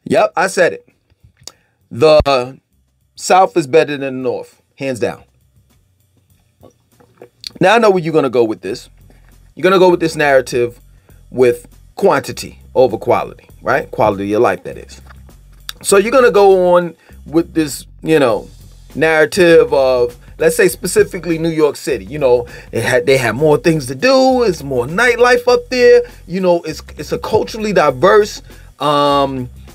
Yep, I said it. The South is better than the North, hands down. Now I know where you're going to go with this. You're going to go with this narrative with quantity over quality, right? Quality of your life, that is. So you're going to go on with this, narrative of, let's say specifically New York City. They had more things to do. It's more nightlife up there. It's a culturally diverse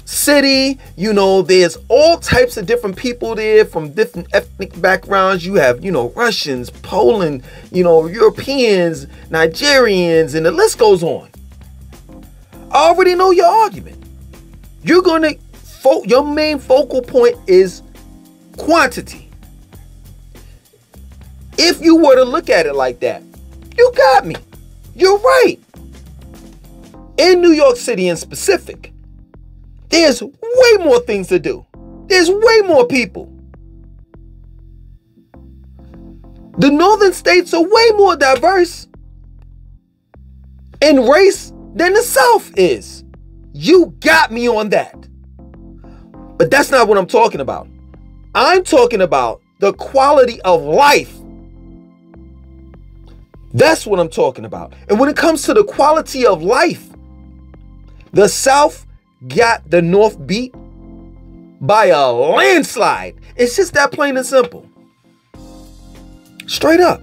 city. There's all types of different people there from different ethnic backgrounds. You have, Russians, Poland, Europeans, Nigerians, and the list goes on. I already know your argument. You're going to, your main focal point is quantity. If you were to look at it like that, you got me. You're right. In New York City in specific, there's way more things to do. There's way more people. The northern states are way more diverse in race than the South is. You got me on that. But that's not what I'm talking about. I'm talking about the quality of life. That's what I'm talking about. And when it comes to the quality of life, the South got the North beat by a landslide. It's just that plain and simple. Straight up.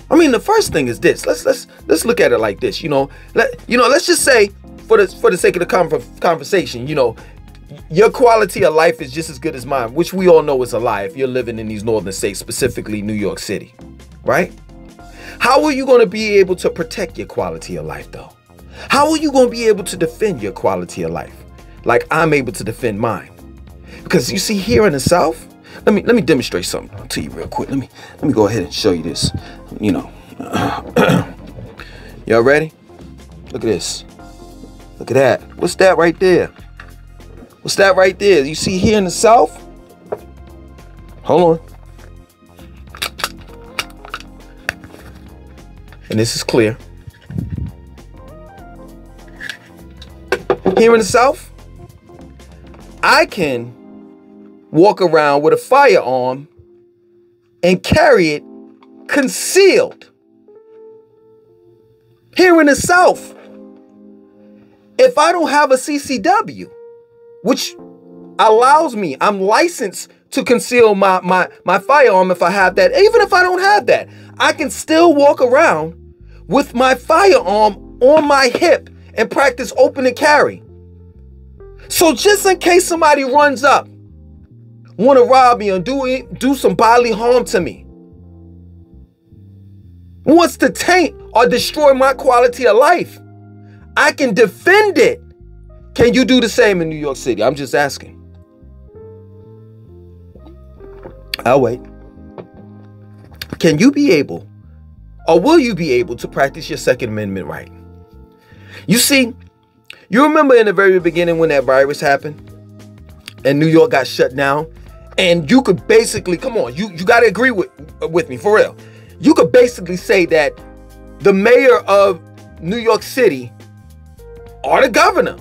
I mean, the first thing is this. Let's look at it like this. Let's just say, for the sake of the conversation, your quality of life is just as good as mine, which we all know is a lie if you're living in these northern states, specifically New York City, right? How are you going to be able to protect your quality of life, though? How are you going to be able to defend your quality of life like I'm able to defend mine? Because you see, here in the South, let me demonstrate something to you real quick. Let me go ahead and show you this. Y'all ready? Look at this. Look at that. What's that right there? What's that right there? You see here in the South? Hold on. And this is clear. Here in the South, I can walk around with a firearm and carry it concealed. Here in the South, if I don't have a CCW, which allows me, I'm licensed to conceal my firearm if I have that. Even if I don't have that, I can still walk around with my firearm on my hip and practice open and carry. So just in case somebody runs up, want to rob me or do some bodily harm to me, wants to taint or destroy my quality of life, I can defend it. Can you do the same in New York City? I'm just asking. I'll wait. Can you be able, or will you be able to practice your Second Amendment right? You see, you remember in the very beginning when that virus happened and New York got shut down, and you could basically, come on, you got to agree with me, for real. You could basically say that the mayor of New York City or the governor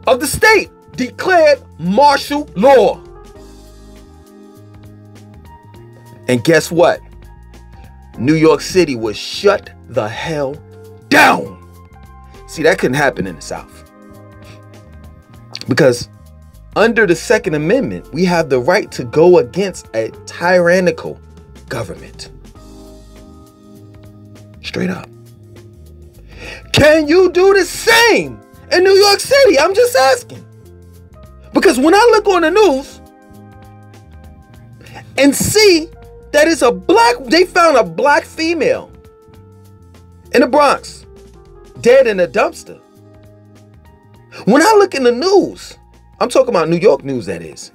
of the state declared martial law. And guess what? New York City was shut the hell down. See, that couldn't happen in the South. Because under the Second Amendment, we have the right to go against a tyrannical government. Straight up. Can you do the same in New York City? I'm just asking. Because when I look on the news and see that it's they found a black female in the Bronx, dead in a dumpster. When I look in the news, I'm talking about New York news, that is,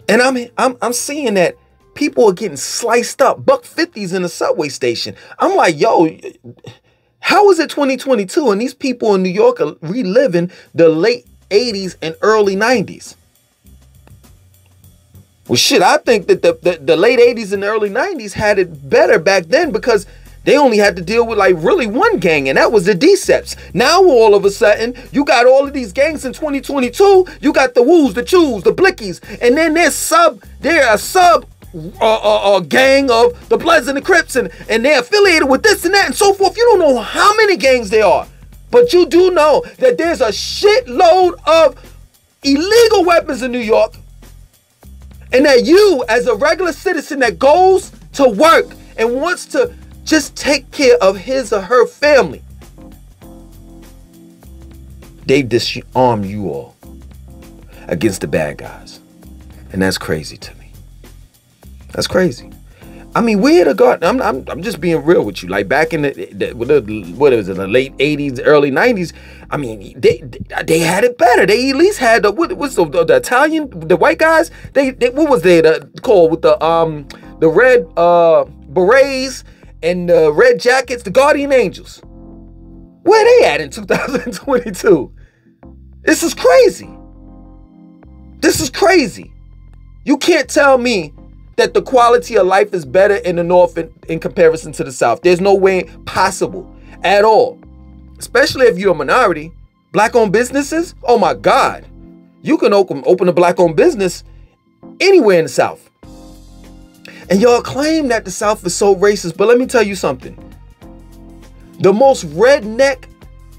and I'm seeing that people are getting sliced up, $1.50s in the subway station. I'm like, yo, How is it 2022 and these people in New York are reliving the late 80s and early 90s? Well, shit, I think that the late 80s and the early 90s had it better back then because they only had to deal with like really one gang, and that was the Deceps. Now all of a sudden, you got all of these gangs in 2022. You got the Woos, the Chews, the Blickies, and then they're a sub gang of the Bloods and the Crips, and they're affiliated with this and that and so forth. You don't know how many gangs there are, but you do know that there's a shitload of illegal weapons in New York, and that you, as a regular citizen that goes to work and wants to just take care of his or her family, they disarm you all against the bad guys. And that's crazy to me. That's crazy. I mean, we're the God. I'm just being real with you. Like back in the late 80s, early 90s, I mean, they had it better. They at least had the Italian, the white guys. They what was they called with the red berets and the red jackets, the Guardian Angels. Where they at in 2022? This is crazy. This is crazy. You can't tell me that the quality of life is better in the North in comparison to the South. There's no way possible at all. Especially if you're a minority. Black-owned businesses, oh my God. You can open a black-owned business anywhere in the South. And y'all claim that the South is so racist, but let me tell you something. The most redneck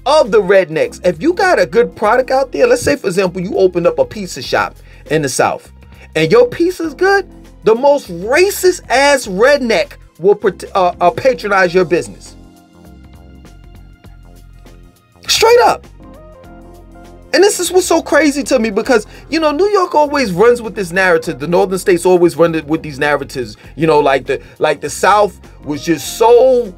of the rednecks, if you got a good product out there, let's say for example, you opened up a pizza shop in the South and your pizza's good, the most racist ass redneck will patronize your business. Straight up. And this is what's so crazy to me because, you know, New York always runs with this narrative. The northern states always run with these narratives, you know, like the South was just so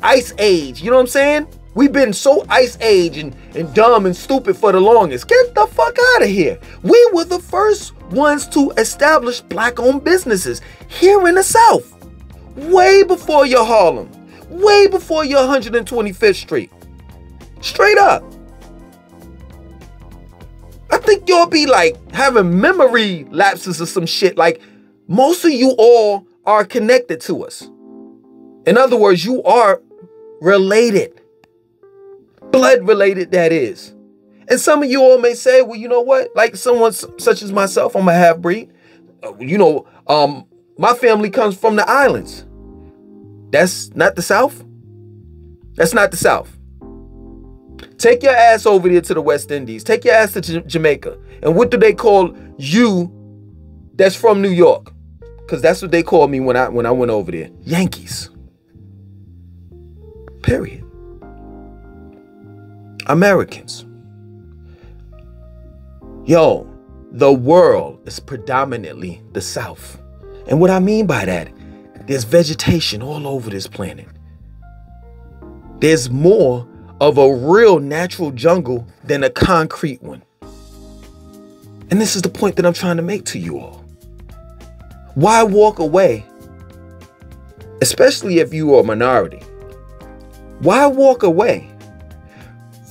ice age. You know what I'm saying? We've been so ice age and dumb and stupid for the longest. Get the fuck out of here. We were the first ones to establish black-owned businesses here in the South. Way before your Harlem. Way before your 125th Street. Straight up. I think y'all be like having memory lapses or some shit. Like most of you all are connected to us. In other words, you are related. Blood related, that is. And some of you all may say, well, you know what? Like someone such as myself, I'm a half-breed. You know, my family comes from the islands. That's not the South. That's not the South. Take your ass over there to the West Indies. Take your ass to Jamaica. And what do they call you that's from New York? Because that's what they called me when I went over there. Yankees. Period. Americans. Yo, the world is predominantly the South. And what I mean by that, there's vegetation all over this planet. There's more of a real natural jungle than a concrete one. And this is the point that I'm trying to make to you all. Why walk away, especially if you are a minority? Why walk away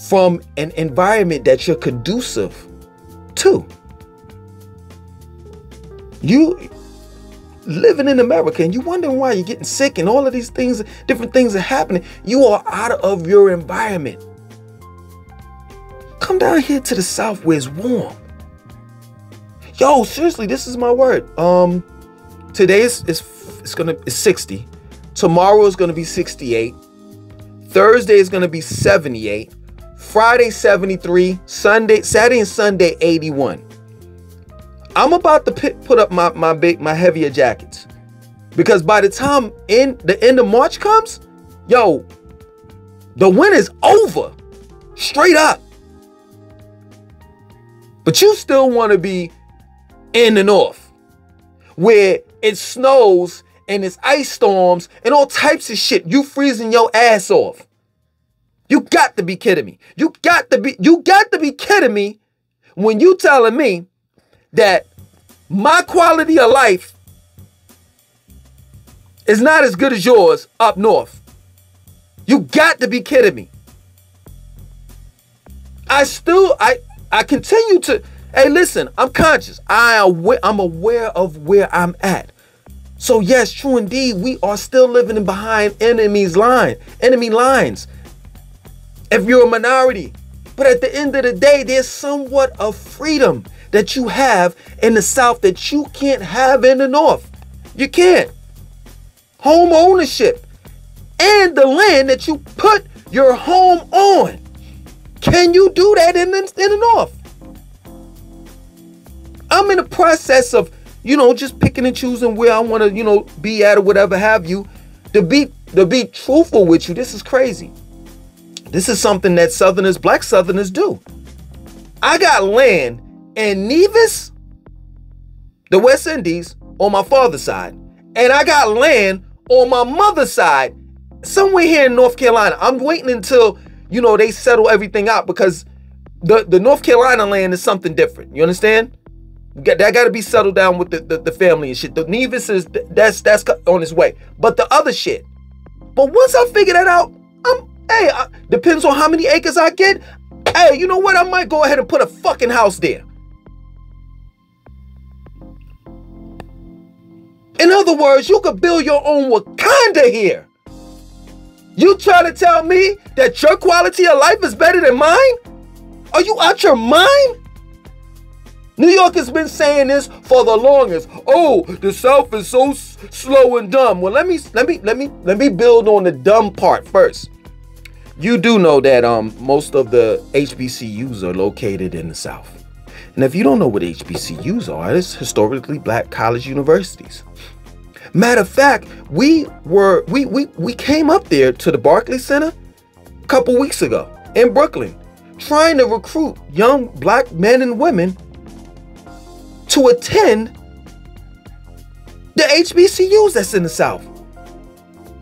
from an environment that you're conducive to? You living in America and you wondering why you're getting sick and all of these things, different things are happening. You are out of your environment. Come down here to the South where it's warm. Yo, seriously, this is my word. Today is 60. Tomorrow is gonna be 68. Thursday is gonna be 78. Friday 73. Saturday and Sunday 81. I'm about to put up my heavier jackets because by the time the end of March comes, yo, the winter's over, straight up. But you still want to be in the North where it snows and it's ice storms and all types of shit. You freezing your ass off. You got to be kidding me. You got to be kidding me when you telling me that my quality of life is not as good as yours up north. You got to be kidding me. I continue to, hey, listen, I'm conscious. I'm aware of where I'm at. So yes, true indeed, we are still living behind enemy lines. If you're a minority. But at the end of the day, there's somewhat of freedom that you have in the South that you can't have in the North. You can't. Home ownership and the land that you put your home on. Can you do that in the North? I'm in the process of, just picking and choosing where I want to, be at or whatever have you. To be truthful with you, this is crazy. This is something that black Southerners do. I got land in Nevis, the West Indies, on my father's side. And I got land on my mother's side, somewhere here in North Carolina. I'm waiting until, they settle everything out, because the North Carolina land is something different. You understand? That got to be settled down with the family and shit. The Nevis that's on its way. But the other shit. But once I figure that out, depends on how many acres I get. Hey, you know what? I might go ahead and put a fucking house there. In other words, you could build your own Wakanda here. You trying to tell me that your quality of life is better than mine? Are you out your mind? New York has been saying this for the longest. Oh, the South is so slow and dumb. Well, let me build on the dumb part first. You do know that most of the HBCUs are located in the South. And if you don't know what HBCUs are, it's historically black college universities. Matter of fact, we came up there to the Barclays Center a couple weeks ago in Brooklyn, trying to recruit young black men and women to attend the HBCUs that's in the South.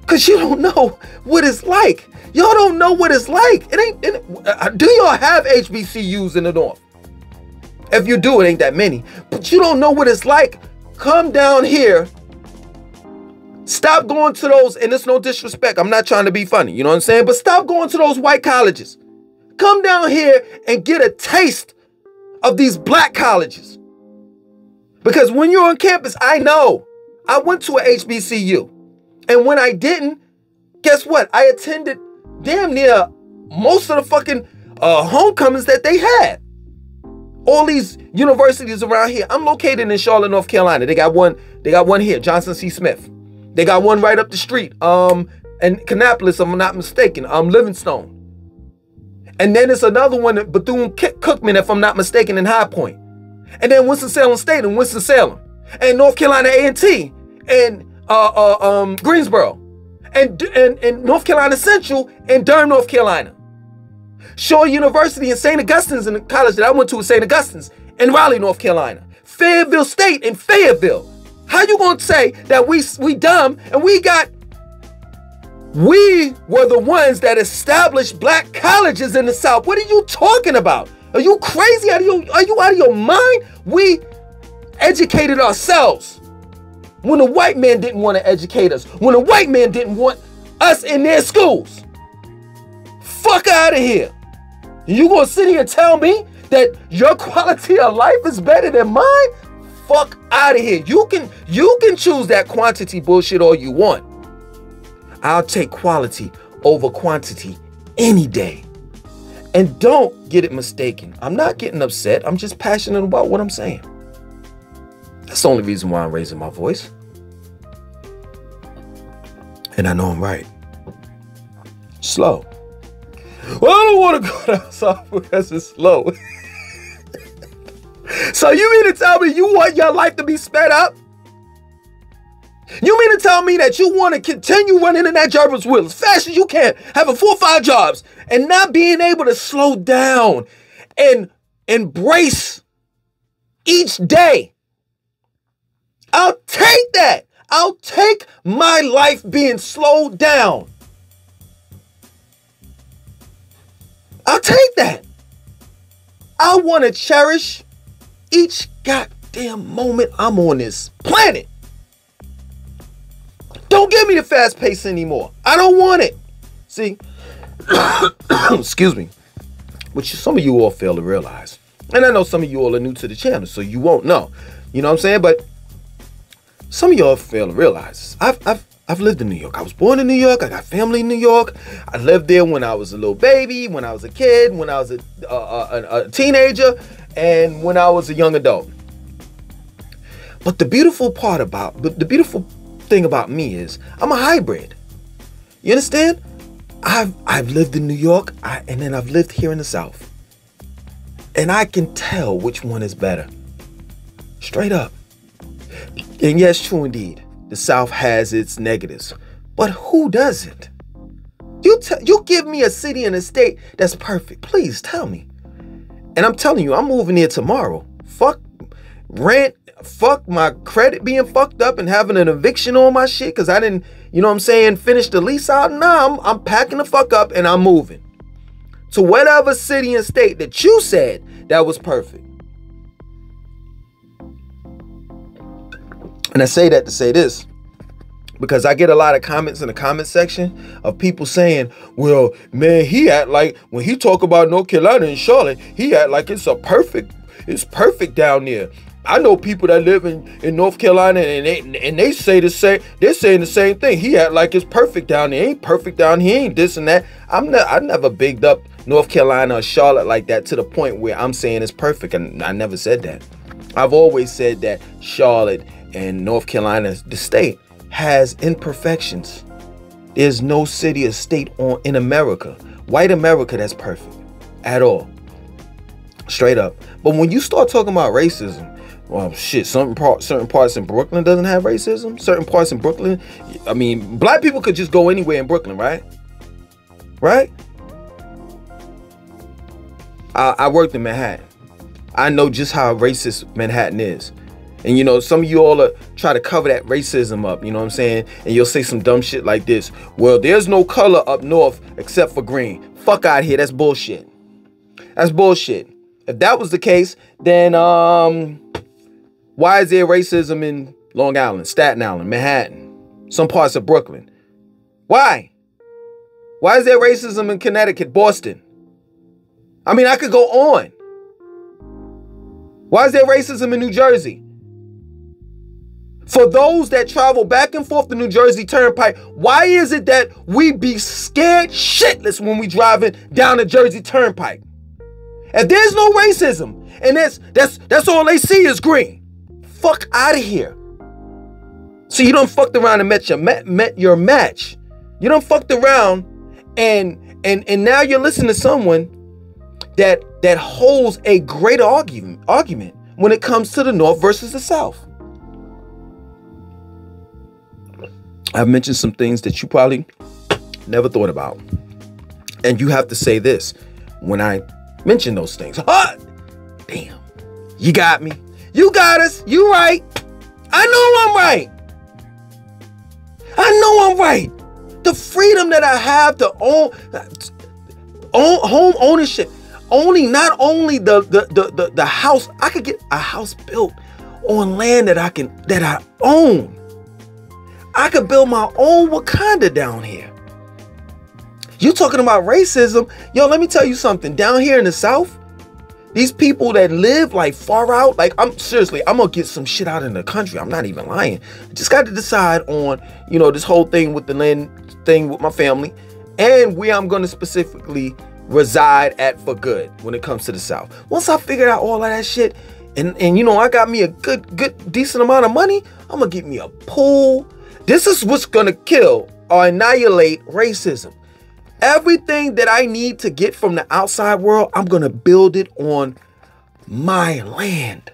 Cause you don't know what it's like. Y'all don't know what it's like. Do y'all have HBCUs in the North? If you do, it ain't that many. But you don't know what it's like. Come down here. Stop going to those, and it's no disrespect. I'm not trying to be funny, you know what I'm saying? But stop going to those white colleges. Come down here and get a taste of these black colleges. Because when you're on campus, I know. I went to a HBCU. And when I didn't, guess what? I attended damn near most of the fucking homecomings that they had. All these universities around here. I'm located in Charlotte, North Carolina. They got one here, Johnson C. Smith. They got one right up the street, in Kannapolis, if I'm not mistaken, Livingstone. And then it's another one at Bethune-Cookman, if I'm not mistaken, in High Point. And then Winston-Salem State in Winston-Salem. And North Carolina A&T and Greensboro. And North Carolina Central and Durham, North Carolina. Shaw University in St. Augustine's, in the college that I went to was St. Augustine's in Raleigh, North Carolina. Fayetteville State in Fayetteville. How you gonna say that we dumb and we were the ones that established black colleges in the South? What are you talking about? Are you crazy? Are you out of your mind? We educated ourselves when the white man didn't want to educate us. When the white man didn't want us in their schools. Fuck out of here. You gonna sit here and tell me that your quality of life is better than mine? Fuck out of here. You can choose that quantity bullshit all you want. I'll take quality over quantity any day. And don't get it mistaken. I'm not getting upset. I'm just passionate about what I'm saying. That's the only reason why I'm raising my voice. And I know I'm right. Slow. Well, I don't want to go down south because it's slow. So you mean to tell me you want your life to be sped up? You mean to tell me that you want to continue running in that Jervis wheel as fast as you can, having 4 or 5 jobs, and not being able to slow down and embrace each day? I'll take that. I'll take my life being slowed down. I'll take that. I want to cherish each goddamn moment I'm on this planet. Don't give me the fast pace anymore. I don't want it. See, excuse me, which some of you all fail to realize. And I know some of you all are new to the channel, so you won't know. You know what I'm saying? But some of y'all fail to realize I've lived in New York. I was born in New York. I got family in New York. I lived there when I was a little baby, when I was a kid, when I was a teenager, and when I was a young adult. But the beautiful thing about me is I'm a hybrid. You understand? I've lived in New York, and then I've lived here in the South. And I can tell which one is better. Straight up. And yes, true indeed, the South has its negatives. But who doesn't? You give me a city and a state that's perfect. Please tell me. And I'm telling you, I'm moving here tomorrow. Fuck rent. Fuck my credit being fucked up and having an eviction on my shit because I didn't, you know what I'm saying, finish the lease out. Nah, I'm packing the fuck up and I'm moving to whatever city and state that you said that was perfect. And I say that to say this, because I get a lot of comments in the comment section of people saying, well, man, he act like when he talk about North Carolina and Charlotte, he act like it's perfect down there. I know people that live in North Carolina and they say the same. They're saying the same thing. He act like it's perfect down there. Ain't perfect down here. Ain't this and that. I never bigged up North Carolina or Charlotte like that to the point where I'm saying it's perfect. And I never said that. I've always said that Charlotte and North Carolina, the state, has imperfections. There's no city or state in America, white America, that's perfect at all. Straight up. But when you start talking about racism, well, shit, certain parts in Brooklyn doesn't have racism. Certain parts in Brooklyn, I mean, black people could just go anywhere in Brooklyn, right? Right? I worked in Manhattan. I know just how racist Manhattan is. And, you know, some of you all try to cover that racism up, you know what I'm saying? And you'll say some dumb shit like this. Well, there's no color up north except for green. Fuck out here. That's bullshit. That's bullshit. If that was the case, then why is there racism in Long Island, Staten Island, Manhattan, some parts of Brooklyn? Why? Why is there racism in Connecticut, Boston? I mean, I could go on. Why is there racism in New Jersey? For those that travel back and forth the New Jersey Turnpike, why is it that we be scared shitless when we driving down the Jersey Turnpike? If there's no racism and that's all they see is green, fuck out of here. So you done fucked around and met your match. You done fucked around and now you're listening to someone that holds a great argument when it comes to the North versus the South. I've mentioned some things that you probably never thought about. And you have to say this when I mention those things. Ah, damn, you got me. You got us. You right. I know I'm right. I know I'm right. The freedom that I have to own home ownership, not only the house. I could get a house built on land that I own. I could build my own Wakanda down here. You talking about racism? Yo, let me tell you something. Down here in the South, these people that live like far out, like I'm gonna get some shit out in the country. I'm not even lying. I just got to decide on, you know, this whole thing with the land thing with my family and where I'm gonna specifically reside at for good when it comes to the South. Once I figured out all of that shit, and you know, I got me a good decent amount of money, I'm gonna get me a pool. This is what's gonna kill or annihilate racism. Everything that I need to get from the outside world, I'm gonna build it on my land.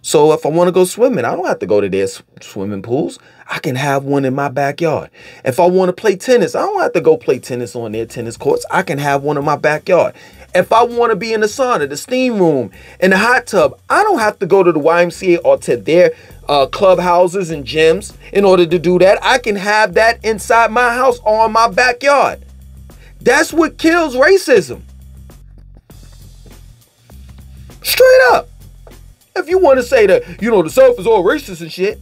So if I want to go swimming, I don't have to go to their swimming pools. I can have one in my backyard. If I want to play tennis, I don't have to go play tennis on their tennis courts. I can have one in my backyard. If I want to be in the sauna, the steam room, in the hot tub, I don't have to go to the YMCA or to their clubhouses and gyms in order to do that. I can have that inside my house or in my backyard. That's what kills racism. Straight up. If you want to say that, you know, the South is all racist and shit,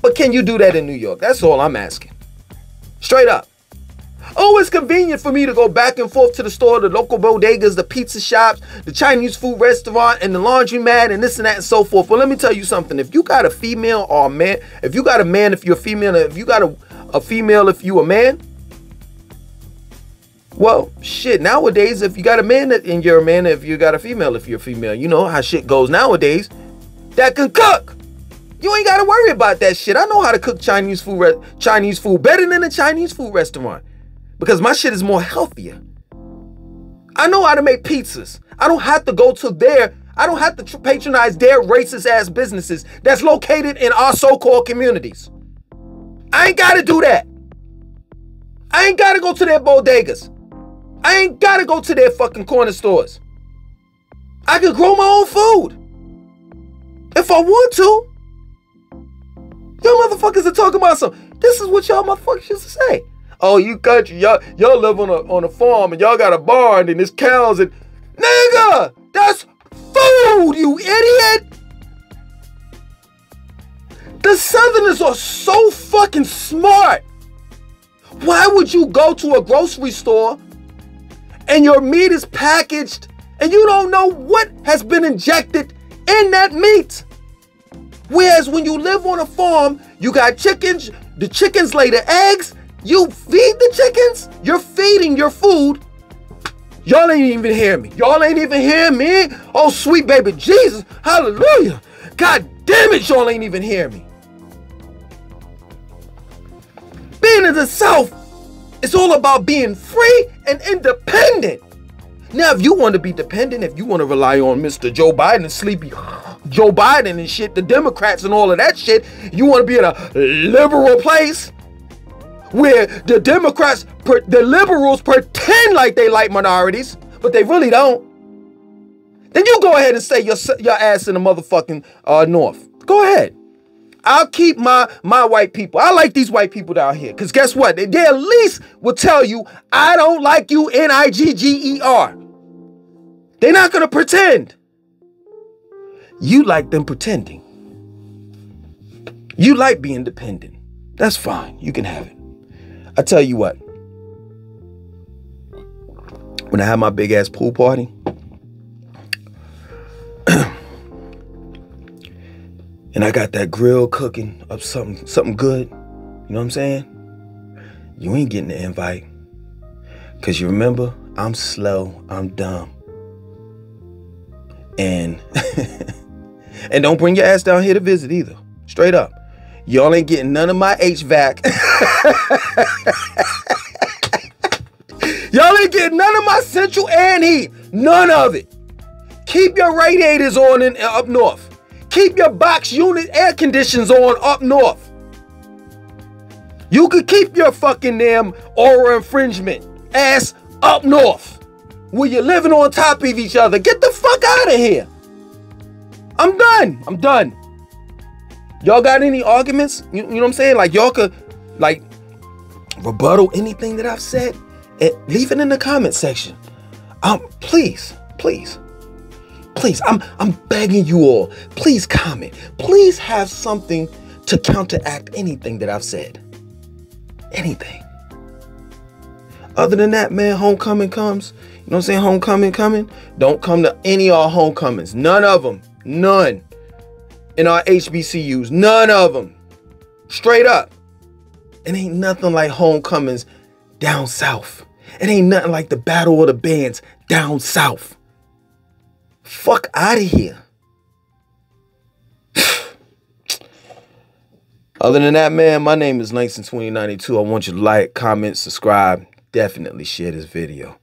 but can you do that in New York? That's all I'm asking. Straight up. Oh, it's convenient for me to go back and forth to the store, the local bodegas, the pizza shops, the Chinese food restaurant, and the laundromat, and this and that and so forth. Well, let me tell you something. If you got a female or a man, if you got a man, if you're a female, if you got a female, if you a man, well, shit, nowadays, if you got a man and you're a man, if you got a female, if you're a female, you know how shit goes nowadays, that can cook. You ain't got to worry about that shit. I know how to cook Chinese food better than a Chinese food restaurant because my shit is more healthier. I know how to make pizzas. I don't have to go to I don't have to patronize their racist ass businesses that's located in our so-called communities. I ain't got to do that. I ain't got to go to their bodegas. I ain't got to go to their fucking corner stores. I can grow my own food if I want to. Y'all motherfuckers are talking about something. This is what y'all motherfuckers used to say. Oh, you country, y'all live on a farm and y'all got a barn and there's cows and nigga, that's food, you idiot. The Southerners are so fucking smart. Why would you go to a grocery store and your meat is packaged and you don't know what has been injected in that meat? Whereas when you live on a farm, you got chickens, the chickens lay the eggs, you feed the chickens, you're feeding your food. Y'all ain't even hear me. Y'all ain't even hear me. Oh, sweet baby Jesus, hallelujah. God damn it, y'all ain't even hear me. Being in the South, it's all about being free and independent. Now, if you want to be dependent, if you want to rely on Mr. Joe Biden and sleepy Joe Biden and shit, the Democrats and all of that shit, you want to be in a liberal place where the Democrats, the liberals pretend like they like minorities, but they really don't, then you go ahead and say your ass in the motherfucking North. Go ahead. I'll keep my white people. I like these white people down here. Because guess what? They at least will tell you, I don't like you, Nigger. They're not going to pretend. You like them pretending. You like being dependent. That's fine. You can have it. I tell you what. When I had my big ass pool party, and I got that grill cooking up something good, you know what I'm saying? You ain't getting the invite. Because you remember, I'm slow, I'm dumb. And and don't bring your ass down here to visit either. Straight up. Y'all ain't getting none of my HVAC. Y'all ain't getting none of my central air and heat. None of it. Keep your radiators on up north. Keep your box unit air conditions on up north. You could keep your fucking damn aura infringement ass up north, where you're living on top of each other. Get the fuck out of here. I'm done. Y'all got any arguments? You know what I'm saying? Like y'all could like rebuttal anything that I've said? Leave it in the comment section. Please. I'm begging you all. Please comment. Please have something to counteract anything that I've said. Anything. Other than that, man, homecoming comes. You know what I'm saying? Homecoming coming. Don't come to any of our homecomings. None of them. None. In our HBCUs. None of them. Straight up. It ain't nothing like homecomings down south. It ain't nothing like the Battle of the Bands down south. Fuck out of here. Other than that, man, my name is Langston2092. I want you to like, comment, subscribe. Definitely share this video.